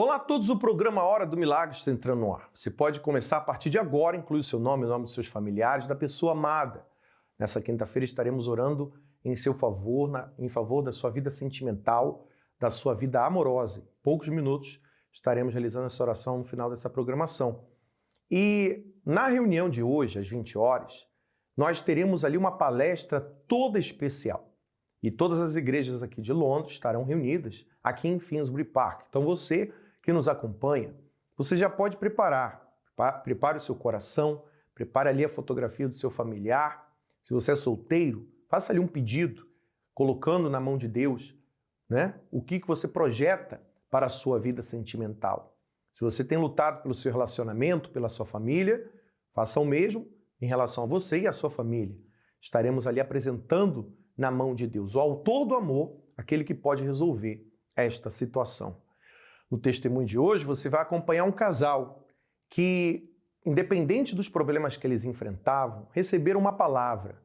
Olá a todos, o programa Hora do Milagre está entrando no ar. Você pode começar a partir de agora, inclui o seu nome, o nome dos seus familiares, da pessoa amada. Nessa quinta-feira estaremos orando em seu favor, em favor da sua vida sentimental, da sua vida amorosa. Em poucos minutos estaremos realizando essa oração no final dessa programação. E na reunião de hoje, às 20 horas, nós teremos ali uma palestra toda especial. E todas as igrejas aqui de Londres estarão reunidas aqui em Finsbury Park. Então você que nos acompanha, você já pode prepare o seu coração, prepare ali a fotografia do seu familiar. Se você é solteiro, faça ali um pedido, colocando na mão de Deus, né, o que você projeta para a sua vida sentimental. Se você tem lutado pelo seu relacionamento, pela sua família, faça o mesmo em relação a você e a sua família. Estaremos ali apresentando na mão de Deus o autor do amor, aquele que pode resolver esta situação. No testemunho de hoje, você vai acompanhar um casal que, independente dos problemas que eles enfrentavam, receberam uma palavra.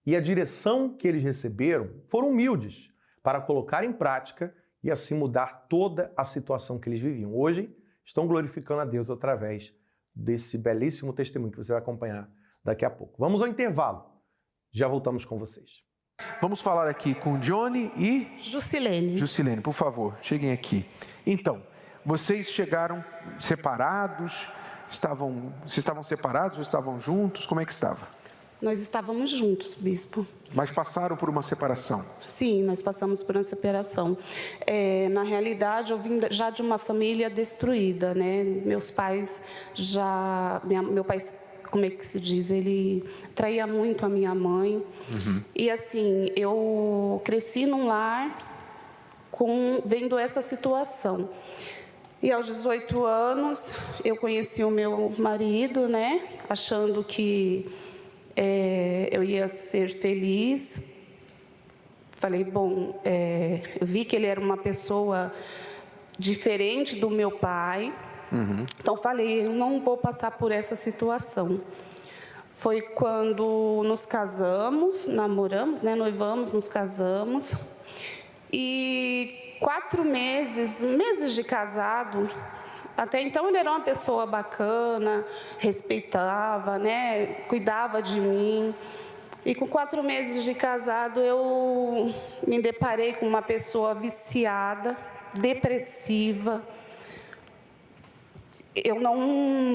E a direção que eles receberam foram humildes para colocar em prática e assim mudar toda a situação que eles viviam. Hoje, estão glorificando a Deus através desse belíssimo testemunho que você vai acompanhar daqui a pouco. Vamos ao intervalo. Já voltamos com vocês. Vamos falar aqui com Johnny e... Juscelene. Juscelene, por favor, cheguem aqui. Então, vocês chegaram separados? Vocês estavam separados ou estavam juntos? Como é que estava? Nós estávamos juntos, bispo. Mas passaram por uma separação? Sim, nós passamos por uma separação. Na realidade, eu vim já de uma família destruída, né? Meus pais meu pai, como é que se diz? Ele traía muito a minha mãe. Uhum. E assim, eu cresci num lar vendo essa situação. E aos 18 anos, eu conheci o meu marido, né? Achando que eu ia ser feliz. Falei, bom, eu vi que ele era uma pessoa diferente do meu pai. Uhum. Então, falei, eu não vou passar por essa situação. Foi quando nos casamos, namoramos, né? Noivamos, nos casamos. E 4 meses de casado, até então ele era uma pessoa bacana, respeitava, né, cuidava de mim. E com 4 meses de casado eu me deparei com uma pessoa viciada, depressiva.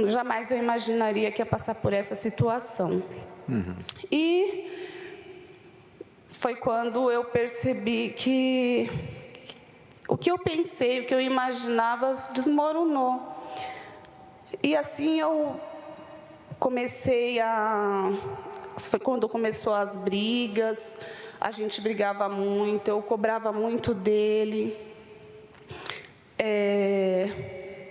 Jamais eu imaginaria que ia passar por essa situação. Uhum. E foi quando eu percebi que o que eu pensei, o que eu imaginava, desmoronou. E assim eu comecei foi quando começou as brigas, a gente brigava muito, eu cobrava muito dele.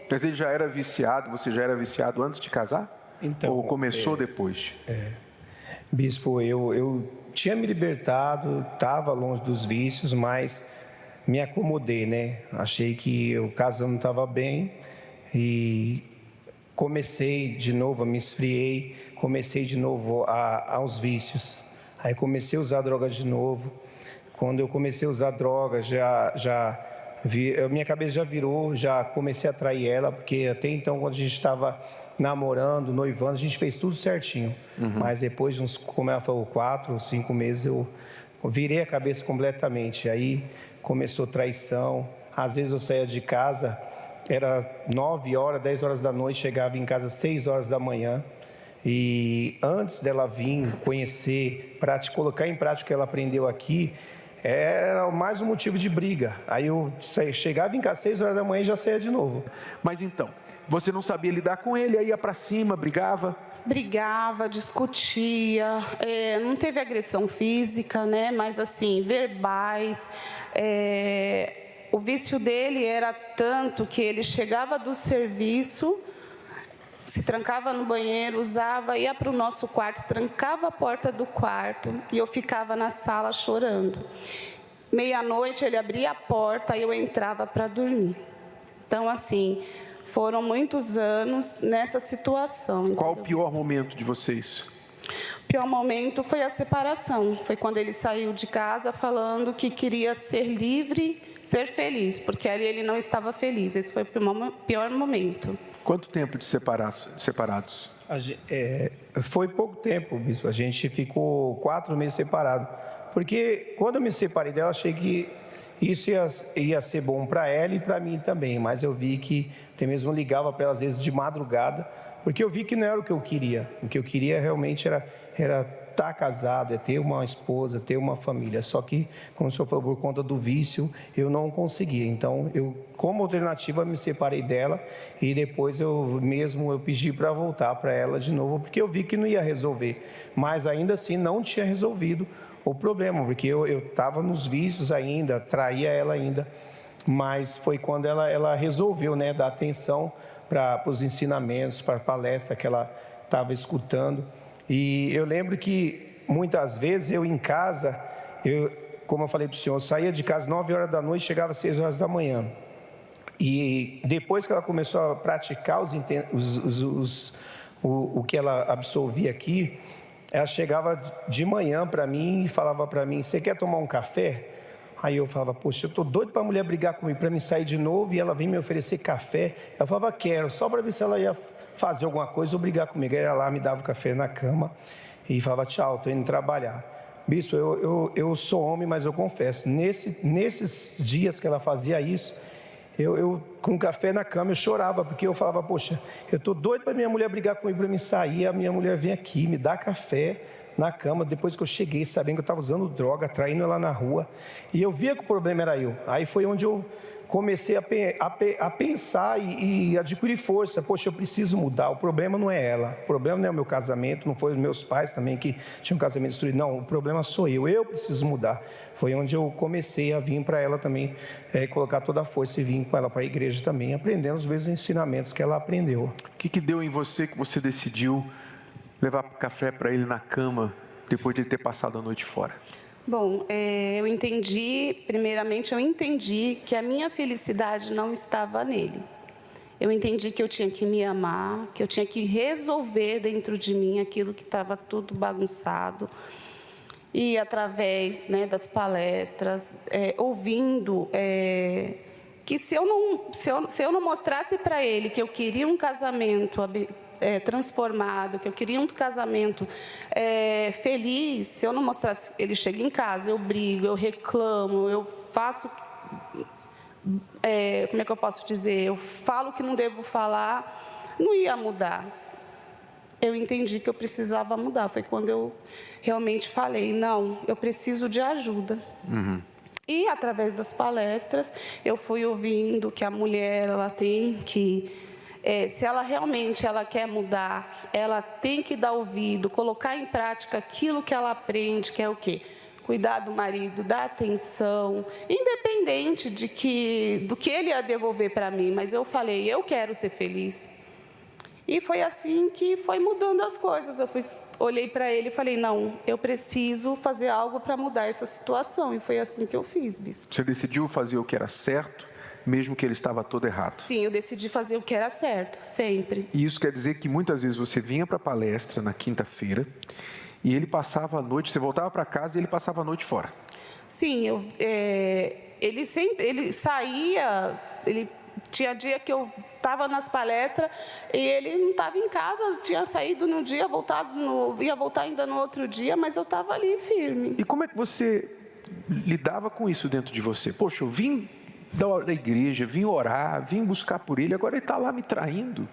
Mas ele já era viciado, você já era viciado antes de casar? Então, ou começou depois? Bispo, eu tinha me libertado, estava longe dos vícios, mas me acomodei, né? Achei que o caso não estava bem e comecei de novo, me esfriei, comecei de novo aos vícios. Aí comecei a usar droga de novo. Quando eu comecei a usar droga, minha cabeça já virou, já comecei a trair ela, porque até então, quando a gente estava namorando, noivando, a gente fez tudo certinho. Uhum. Mas depois de uns, como ela falou, 4 ou 5 meses, eu virei a cabeça completamente. Aí começou traição. Às vezes eu saía de casa, era 9 horas, 10 horas da noite, chegava em casa às 6 horas da manhã. E antes dela vir conhecer, colocar em prática o que ela aprendeu aqui, era mais um motivo de briga. Aí eu chegava em casa às 6 horas da manhã e já saía de novo. Mas então, você não sabia lidar com ele, aí ia para cima, brigava? Brigava, discutia, não teve agressão física, né? Mas assim, verbais. O vício dele era tanto que ele chegava do serviço, se trancava no banheiro, ia para o nosso quarto, trancava a porta do quarto e eu ficava na sala chorando. Meia-noite ele abria a porta e eu entrava para dormir. Então, assim, foram muitos anos nessa situação. Qual o pior momento de vocês? O pior momento foi a separação. Foi quando ele saiu de casa falando que queria ser livre, ser feliz, porque ali ele não estava feliz. Esse foi o pior momento. Quanto tempo de separados? Foi pouco tempo, bispo. A gente ficou 4 meses separado. Porque quando eu me separei dela, achei que isso ia ser bom para ela e para mim também. Mas eu vi que até mesmo ligava para ela às vezes de madrugada, porque eu vi que não era o que eu queria. O que eu queria realmente era estar casado, é ter uma esposa, ter uma família. Só que, como o senhor falou, por conta do vício, eu não conseguia. Então, eu, como alternativa, me separei dela e depois eu pedi para voltar para ela de novo, porque eu vi que não ia resolver. Mas ainda assim, não tinha resolvido o problema, porque eu estava nos vícios ainda, traía ela ainda. Mas foi quando ela resolveu, né, dar atenção para os ensinamentos, para a palestra que ela estava escutando. E eu lembro que muitas vezes eu em casa, como eu falei para o senhor, eu saía de casa 9 horas da noite, chegava às 6 horas da manhã. E depois que ela começou a praticar o que ela absorvia aqui, ela chegava de manhã para mim e falava para mim: você quer tomar um café? Aí eu falava: poxa, eu estou doido para a mulher brigar comigo, para mim sair de novo, e ela vem me oferecer café. Ela falava: quero, só para ver se ela ia fazer alguma coisa ou brigar comigo. Aí ela lá me dava o café na cama e falava: tchau, estou indo trabalhar. Bispo, eu sou homem, mas eu confesso, nesses dias que ela fazia isso, eu com café na cama eu chorava, porque eu falava: poxa, eu estou doido para minha mulher brigar comigo, para mim sair, a minha mulher vem aqui, me dá café na cama, depois que eu cheguei, sabendo que eu estava usando droga, traindo ela na rua, e eu via que o problema era eu. Aí foi onde eu comecei a pensar e adquirir força. Poxa, eu preciso mudar, o problema não é ela, o problema não é o meu casamento, não foi os meus pais também que tinham um casamento destruído, não, o problema sou eu preciso mudar. Foi onde eu comecei a vir para ela também, colocar toda a força e vir com ela para a igreja também, aprendendo os mesmos ensinamentos que ela aprendeu. O que deu em você que você decidiu levar café para ele na cama, depois de ele ter passado a noite fora? Bom, eu entendi que a minha felicidade não estava nele. Eu entendi que eu tinha que me amar, que eu tinha que resolver dentro de mim aquilo que estava tudo bagunçado. E através, né, das palestras, ouvindo que se eu não mostrasse para ele que eu queria um casamento transformado, que eu queria um casamento feliz, se eu não mostrasse, ele chega em casa, eu brigo, eu reclamo, eu faço, como é que eu posso dizer, eu falo o que não devo falar, não ia mudar. Eu entendi que eu precisava mudar, foi quando eu realmente falei: não, eu preciso de ajuda. Uhum. E através das palestras, eu fui ouvindo que a mulher, ela tem que... se ela realmente quer mudar, ela tem que dar ouvido, colocar em prática aquilo que ela aprende, que é o quê? Cuidar do marido, dar atenção, independente do que ele ia devolver para mim. Mas eu falei: eu quero ser feliz. E foi assim que foi mudando as coisas. Olhei para ele e falei: não, eu preciso fazer algo para mudar essa situação. E foi assim que eu fiz, bispo. Você decidiu fazer o que era certo, mesmo que ele estava todo errado? Sim, eu decidi fazer o que era certo, sempre. E isso quer dizer que muitas vezes você vinha para a palestra na quinta-feira e ele passava a noite, você voltava para casa e ele passava a noite fora? Sim, ele saía, tinha dia que eu estava nas palestras e ele não estava em casa, tinha saído no dia, ia voltar ainda no outro dia, mas eu estava ali firme. E como é que você lidava com isso dentro de você? Poxa, eu vim da igreja, vim orar, vim buscar por ele, agora ele está lá me traindo.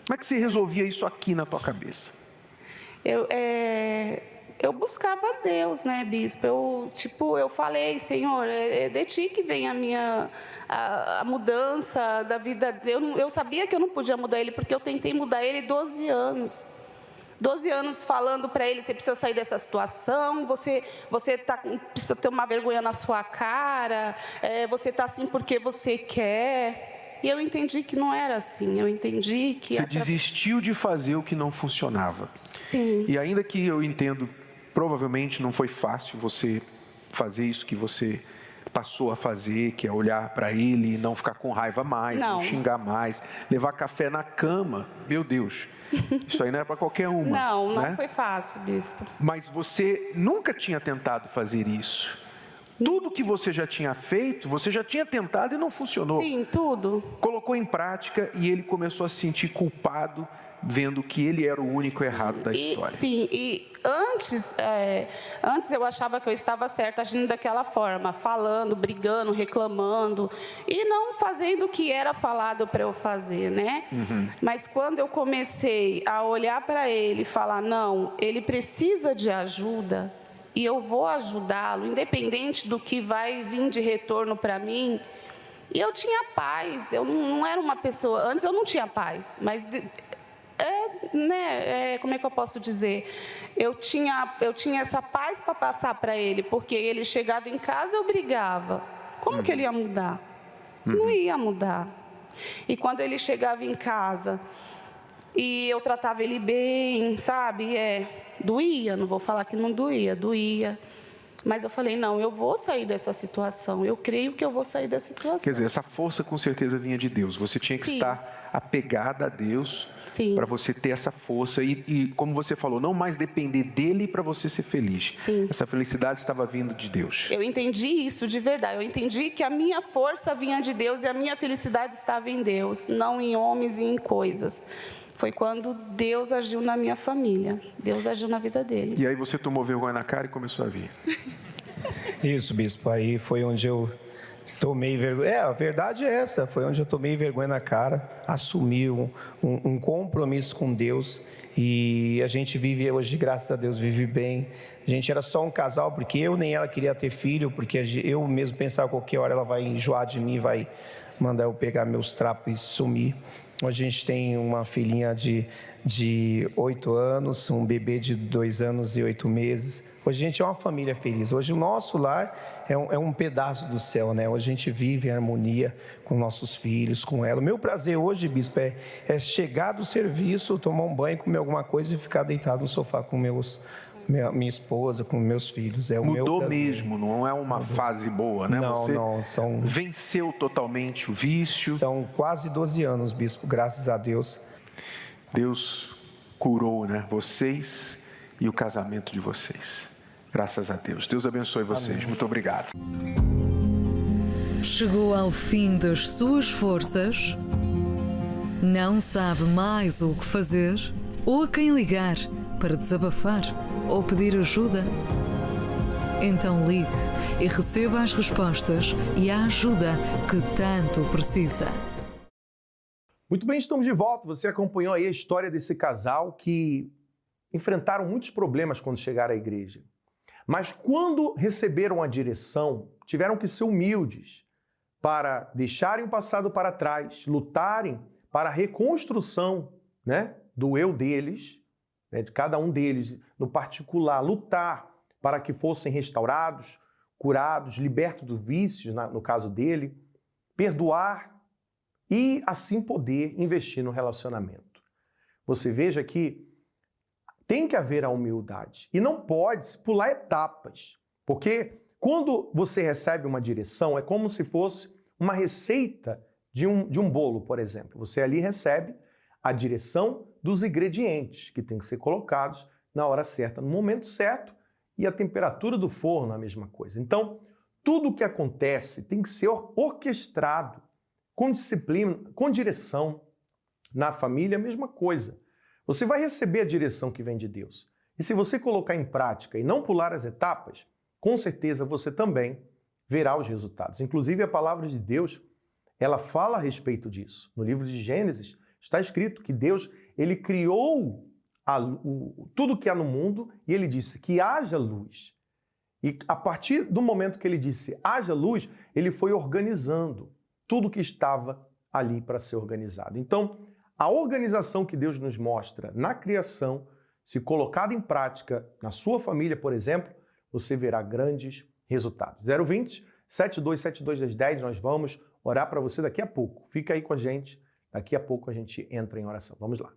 Como é que você resolvia isso aqui na tua cabeça? Eu buscava Deus, né, bispo? Eu falei: Senhor, é de ti que vem a mudança da vida. Eu sabia que eu não podia mudar ele, porque eu tentei mudar ele 12 anos. 12 anos falando para ele: você precisa sair dessa situação, você precisa ter uma vergonha na sua cara, você está assim porque você quer. E eu entendi que não era assim, eu entendi que... Você desistiu de fazer o que não funcionava. Sim. E ainda que eu entendo, provavelmente não foi fácil você fazer isso que você passou a fazer, que é olhar para ele e não ficar com raiva mais, não xingar mais, levar café na cama. Meu Deus, isso aí não é para qualquer uma. Não né? foi fácil, bispo. Mas você nunca tinha tentado fazer isso. Tudo que você já tinha feito, você já tinha tentado e não funcionou. Sim, tudo. Colocou em prática e ele começou a se sentir culpado, vendo que ele era o único errado da história. E antes eu achava que eu estava certa agindo daquela forma, falando, brigando, reclamando e não fazendo o que era falado para eu fazer, né? Mas quando eu comecei a olhar para ele e falar, não, ele precisa de ajuda e eu vou ajudá-lo, independente do que vai vir de retorno para mim. E eu tinha paz, eu não era uma pessoa... Antes eu não tinha paz, mas... como é que eu posso dizer? Eu tinha essa paz para passar para ele, porque ele chegava em casa e eu brigava. Como que ele ia mudar? Não ia mudar. E quando ele chegava em casa e eu tratava ele bem, sabe? Doía, não vou falar que não doía, doía. Mas eu falei, não, eu vou sair dessa situação, eu creio que eu vou sair dessa situação. Quer dizer, essa força com certeza vinha de Deus. Você tinha que estar apegada a Deus para você ter essa força e, como você falou, não mais depender dele para você ser feliz. Sim. Essa felicidade estava vindo de Deus. Eu entendi isso de verdade. Eu entendi que a minha força vinha de Deus e a minha felicidade estava em Deus, não em homens e em coisas. Foi quando Deus agiu na minha família. Deus agiu na vida dele. E aí você tomou vergonha na cara e começou a vir. Isso, bispo. Aí foi onde eu tomei vergonha. A verdade é essa. Foi onde eu tomei vergonha na cara, assumi um compromisso com Deus. E a gente vive hoje, graças a Deus, vive bem. A gente era só um casal, porque eu nem ela queria ter filho, porque eu mesmo pensava que qualquer hora ela vai enjoar de mim, vai mandar eu pegar meus trapos e sumir. Hoje a gente tem uma filhinha de 8 anos, um bebê de 2 anos e 8 meses. Hoje a gente é uma família feliz. Hoje o nosso lar é um pedaço do céu, né? Hoje a gente vive em harmonia com nossos filhos, com ela. O meu prazer hoje, bispo, é chegar do serviço, tomar um banho, comer alguma coisa e ficar deitado no sofá com minha esposa, com meus filhos. Mudou mesmo, não é uma fase boa, né? Não, venceu totalmente o vício. São quase 12 anos, bispo, graças a Deus. Deus curou, né? Vocês e o casamento de vocês. Graças a Deus. Deus abençoe vocês. Amém. Muito obrigado. Chegou ao fim das suas forças? Não sabe mais o que fazer? Ou a quem ligar para desabafar ou pedir ajuda? Então ligue e receba as respostas e a ajuda que tanto precisa. Muito bem, estamos de volta. Você acompanhou aí a história desse casal que enfrentaram muitos problemas quando chegaram à igreja. Mas quando receberam a direção, tiveram que ser humildes para deixarem o passado para trás, lutarem para a reconstrução, né, do eu deles, né, de cada um deles no particular, lutar para que fossem restaurados, curados, libertos dos vícios, no caso dele, perdoar e assim poder investir no relacionamento. Você veja que tem que haver a humildade e não pode pular etapas, porque quando você recebe uma direção é como se fosse uma receita de um bolo, por exemplo. Você ali recebe a direção dos ingredientes que têm que ser colocados na hora certa, no momento certo, e a temperatura do forno é a mesma coisa. Então, tudo o que acontece tem que ser orquestrado, com disciplina, com direção. Na família, a mesma coisa. Você vai receber a direção que vem de Deus. E se você colocar em prática e não pular as etapas, com certeza você também verá os resultados. Inclusive, a palavra de Deus, ela fala a respeito disso. No livro de Gênesis está escrito que Deus, ele criou tudo que há no mundo e ele disse que haja luz. E a partir do momento que ele disse haja luz, ele foi organizando tudo que estava ali para ser organizado. Então, a organização que Deus nos mostra na criação, se colocada em prática na sua família, por exemplo, você verá grandes resultados. 020 7272 10, nós vamos orar para você daqui a pouco. Fica aí com a gente, daqui a pouco a gente entra em oração. Vamos lá.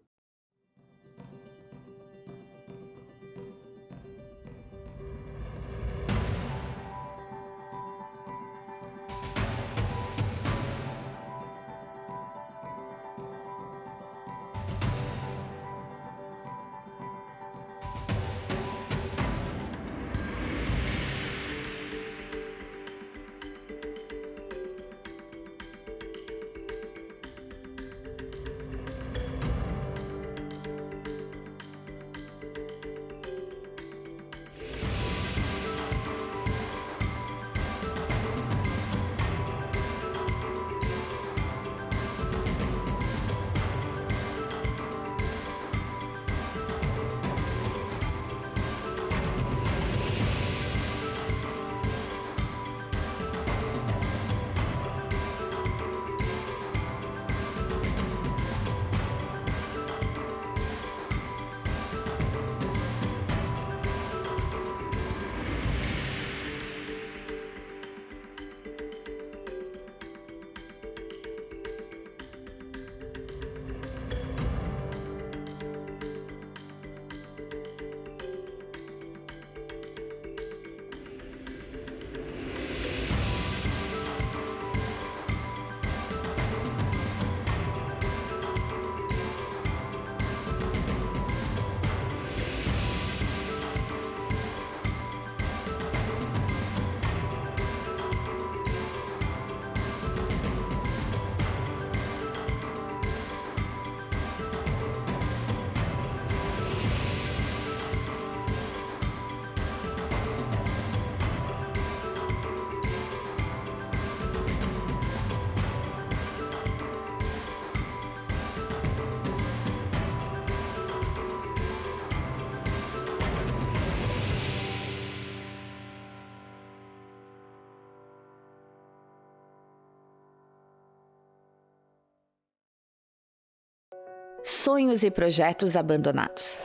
sonhos e projetos abandonados.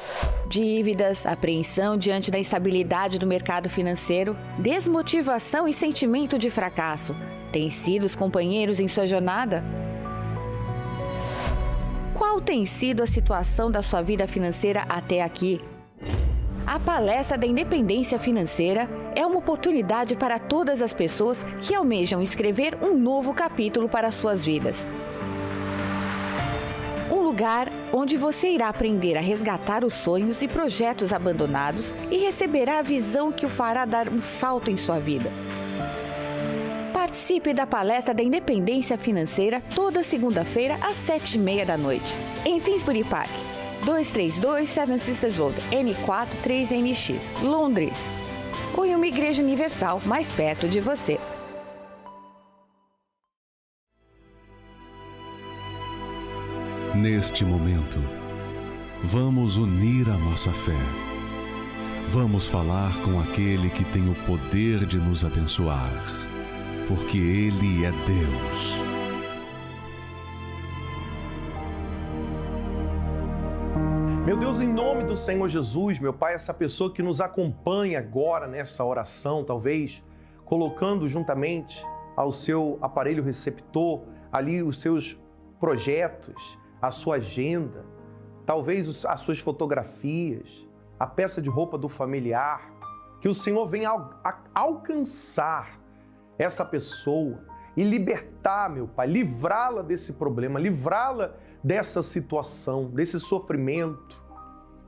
Dívidas, apreensão diante da instabilidade do mercado financeiro, desmotivação e sentimento de fracasso têm sido os companheiros em sua jornada? Qual tem sido a situação da sua vida financeira até aqui? A Palestra da Independência Financeira é uma oportunidade para todas as pessoas que almejam escrever um novo capítulo para suas vidas. Um lugar onde você irá aprender a resgatar os sonhos e projetos abandonados e receberá a visão que o fará dar um salto em sua vida. Participe da Palestra da Independência Financeira toda segunda-feira às 7h30 da noite, em Finsbury Park, 232 Seven Sisters Road, N4 3NX, Londres, ou em uma igreja universal mais perto de você. Neste momento, vamos unir a nossa fé. Vamos falar com aquele que tem o poder de nos abençoar, porque Ele é Deus. Meu Deus, em nome do Senhor Jesus, meu Pai, essa pessoa que nos acompanha agora nessa oração, talvez colocando juntamente ao seu aparelho receptor ali os seus projetos, a sua agenda, talvez as suas fotografias, a peça de roupa do familiar, que o Senhor venha alcançar essa pessoa e libertar, meu Pai, livrá-la desse problema, livrá-la dessa situação, desse sofrimento,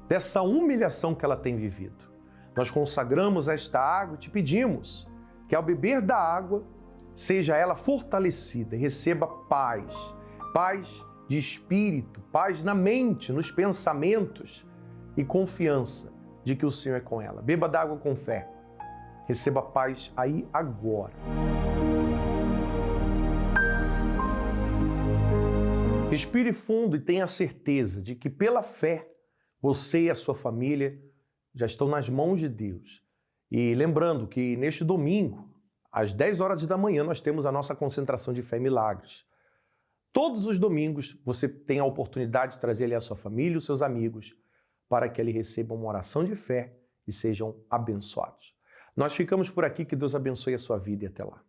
dessa humilhação que ela tem vivido. Nós consagramos esta água e te pedimos que ao beber da água, seja ela fortalecida e receba paz, paz de espírito, paz na mente, nos pensamentos e confiança de que o Senhor é com ela. Beba d'água com fé. Receba paz aí agora. Respire fundo e tenha certeza de que pela fé você e a sua família já estão nas mãos de Deus. E lembrando que neste domingo, às 10 horas da manhã, nós temos a nossa concentração de fé e milagres. Todos os domingos você tem a oportunidade de trazer ali a sua família e os seus amigos para que ele recebam uma oração de fé e sejam abençoados. Nós ficamos por aqui, que Deus abençoe a sua vida e até lá.